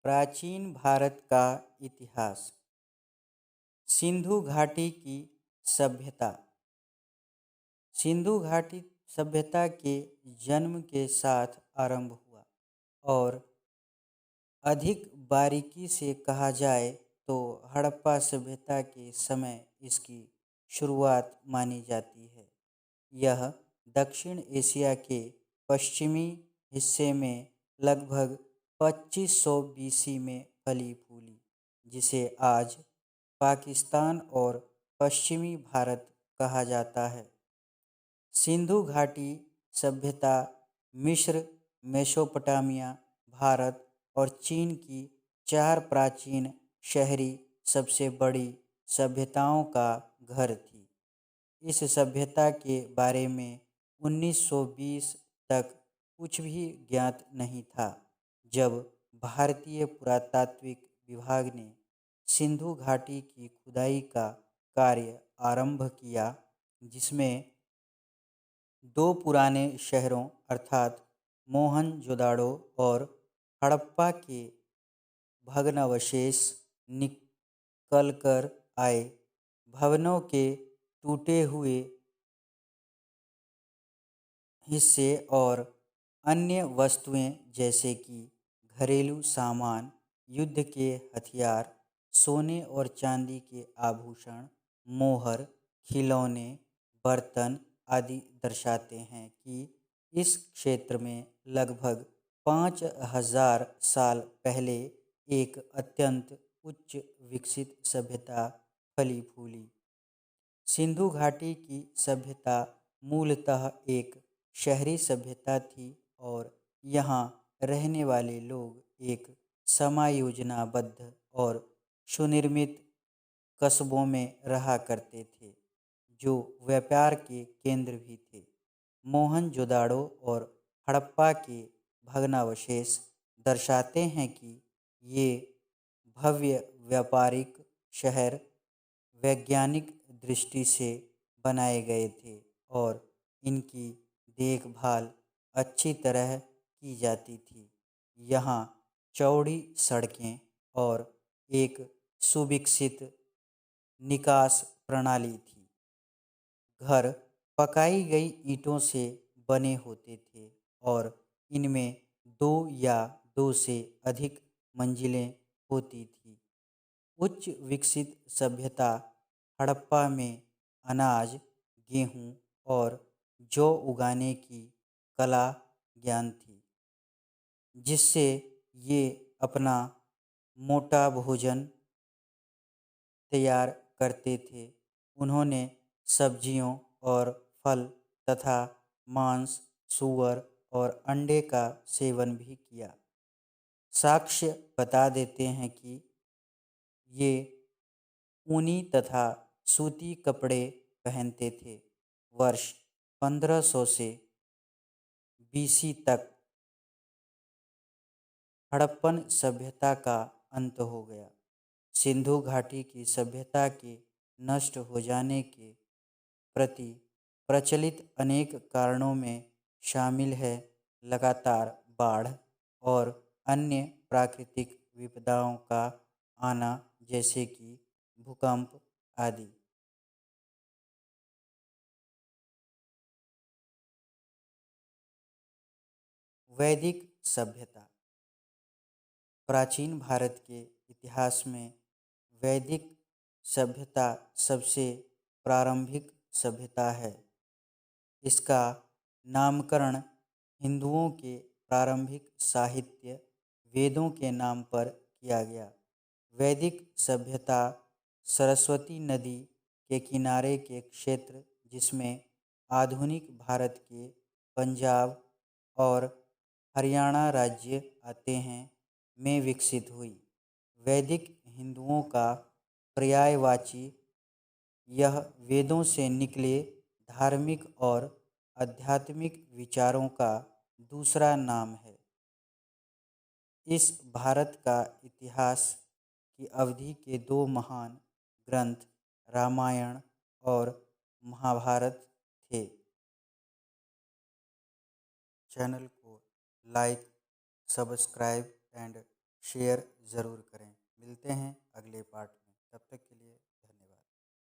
प्राचीन भारत का इतिहास। सिंधु घाटी की सभ्यता। सिंधु घाटी सभ्यता के जन्म के साथ आरंभ हुआ और अधिक बारीकी से कहा जाए तो हड़प्पा सभ्यता के समय इसकी शुरुआत मानी जाती है। यह दक्षिण एशिया के पश्चिमी हिस्से में लगभग 2500 बीसी में फली फूली, जिसे आज पाकिस्तान और पश्चिमी भारत कहा जाता है। सिंधु घाटी सभ्यता मिस्र, मेसोपोटामिया, भारत और चीन की चार प्राचीन शहरी सबसे बड़ी सभ्यताओं का घर थी। इस सभ्यता के बारे में 1920 तक कुछ भी ज्ञात नहीं था, जब भारतीय पुरातात्विक विभाग ने सिंधु घाटी की खुदाई का कार्य आरंभ किया, जिसमें दो पुराने शहरों अर्थात मोहनजोदाड़ो और हड़प्पा के भग्नावशेष निकलकर आए। भवनों के टूटे हुए हिस्से और अन्य वस्तुएं जैसे कि घरेलू सामान, युद्ध के हथियार, सोने और चांदी के आभूषण, मोहर, खिलौने, बर्तन आदि दर्शाते हैं कि इस क्षेत्र में लगभग 5000 साल पहले एक अत्यंत उच्च विकसित सभ्यता फली फूली। सिंधु घाटी की सभ्यता मूलतः एक शहरी सभ्यता थी और यहाँ रहने वाले लोग एक समायोजनाबद्ध और सुनिर्मित कस्बों में रहा करते थे, जो व्यापार के केंद्र भी थे। मोहनजोदाड़ो और हड़प्पा के भग्नावशेष दर्शाते हैं कि ये भव्य व्यापारिक शहर वैज्ञानिक दृष्टि से बनाए गए थे और इनकी देखभाल अच्छी तरह की जाती थी। यहाँ चौड़ी सड़कें और एक सुविकसित निकास प्रणाली थी। घर पकाई गई ईंटों से बने होते थे और इनमें दो या दो से अधिक मंजिलें होती थीं। उच्च विकसित सभ्यता हड़प्पा में अनाज, गेहूं और जौ उगाने की कला ज्ञान थी, जिससे ये अपना मोटा भोजन तैयार करते थे। उन्होंने सब्जियों और फल तथा मांस, सूअर और अंडे का सेवन भी किया। साक्ष्य बता देते हैं कि ये ऊनी तथा सूती कपड़े पहनते थे। वर्ष 1500 से बीसी तक हड़प्पन सभ्यता का अंत हो गया। सिंधु घाटी की सभ्यता के नष्ट हो जाने के प्रति प्रचलित अनेक कारणों में शामिल है लगातार बाढ़ और अन्य प्राकृतिक विपदाओं का आना, जैसे कि भूकंप आदि। वैदिक सभ्यता। प्राचीन भारत के इतिहास में वैदिक सभ्यता सबसे प्रारंभिक सभ्यता है। इसका नामकरण हिंदुओं के प्रारंभिक साहित्य वेदों के नाम पर किया गया। वैदिक सभ्यता सरस्वती नदी के किनारे के क्षेत्र, जिसमें आधुनिक भारत के पंजाब और हरियाणा राज्य आते हैं, में विकसित हुई। वैदिक हिंदुओं का पर्यायवाची यह वेदों से निकले धार्मिक और आध्यात्मिक विचारों का दूसरा नाम है। इस भारत का इतिहास की अवधि के दो महान ग्रंथ रामायण और महाभारत थे। चैनल को लाइक, सब्सक्राइब एंड शेयर ज़रूर करें। मिलते हैं अगले पार्ट में, तब तक के लिए